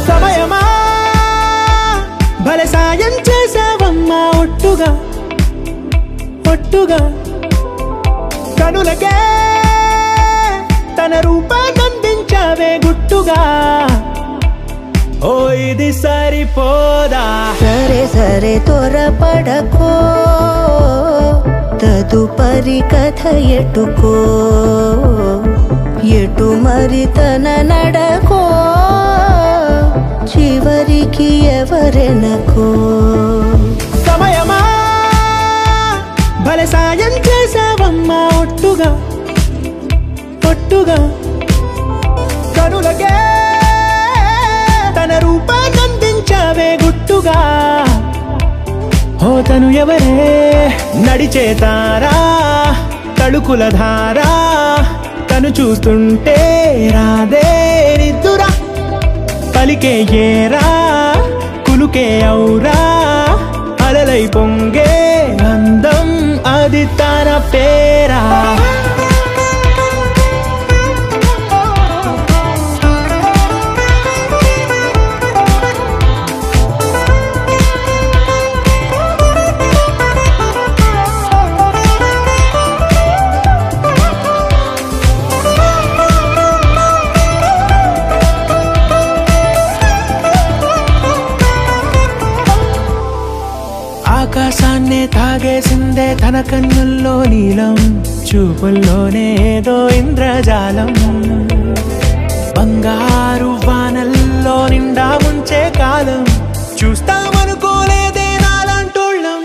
సమయమా భలే సాయం చేసావమ్మా ఒట్టుగా ఒట్టుగా కనులకే తన రూపాన్నందించావే గుట్టుగా ఓ ఇది సరిపోదా సరే సరే త్వరపడకో తదుపరి కథ ఎటుకో ఎటు మరి తన నడకో చివరికి ఎవరెనకో సమయమా భలే సాయం చేసావమ్మా ఒట్టుగా ఒట్టుగా కనులకే తన రూపాన్నందించావే గుట్టుగా ఓ తను ఎవరే నడిచే తారా తళుకుల ధారా తను చూస్తుంటే రాదే నిద్దురా పలికే ఏరా కులుకే ఔరా అలలై పొంగే అందం అది తన పేరా ఆకాశాన్నే తాగేసిందే తన కన్నుల్లో నీలం చూపుల్లోనే ఏదో ఇంద్రజాలం బంగారు వానల్లో నిండా ఉంచే కాలం చూస్తామనుకోలేదే నాలాంటోళ్ళం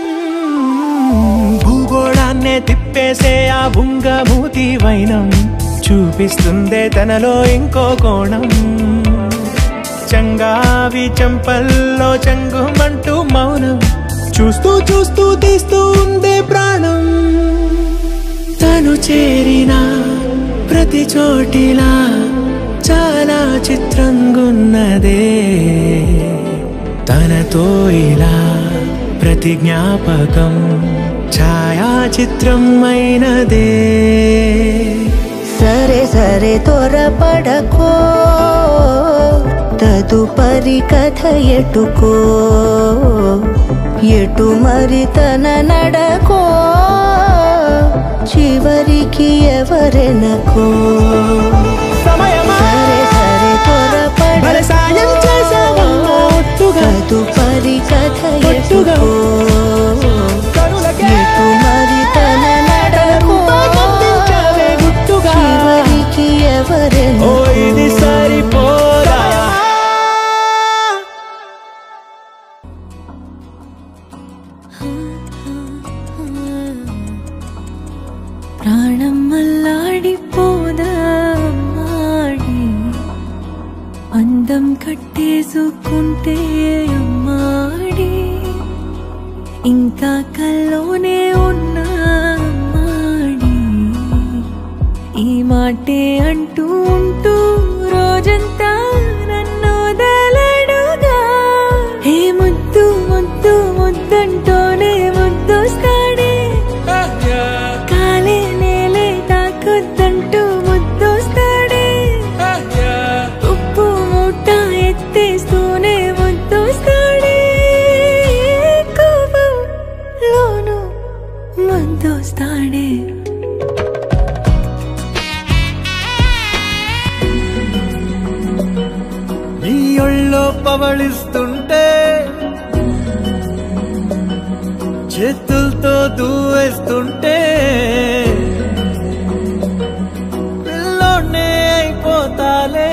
భూగోళాన్నే తిప్పేసే ఆ బుంగమూతి వైనం చూపిస్తుందే తనలో ఇంకో కోణం చంగావి చెంపల్లో చంగుమంటూ మౌనం చూస్తూ చూస్తూ తీస్తూ ఉందే ప్రాణం తను చేరిన ప్రతి చోటిలా చాలా చిత్రంగున్నదే తనతో ఇలా ప్రతి జ్ఞాపకం ఛాయాచిత్రం అయినదే సరే సరే త్వరపడకో తదుపరి కథ ఎటుకో ఎటు మరి తన నడకో చివరికి ఎవరెనకో సరే సరే త్వరపడకో సాయం చేసావమ్మా ఒట్టుగా తదుపరి కథ ఎటుకో ఎటు మరి తన నడకో చివరికి ఎవరెనకో ఇది సరిపోదా ప్రాణం మల్లాడిపోదా అమ్మాడి అందం కట్టేసుకుంటే అమ్మాడి ఇంకా కల్లోనే ఉన్నా అమ్మాడి ఈ మాటే అంటూ ఉంటూ రోజంతా నన్ను వదలడుగా హే ముద్దు ముద్దు ముద్దంటూనే ముద్దొస్తాడే కాలే నేలే తాకొద్దంటూ ముద్దొస్తాడే ఉప్పు మూట ఎత్తేస్తూనే ముద్దొస్తాడే కోపంలోను ముద్దొస్తాడే నీ ఒళ్ళో పవళిస్తుంటే చేతులతో దూవేస్తుంటే పిల్లోనే అయిపోతాలే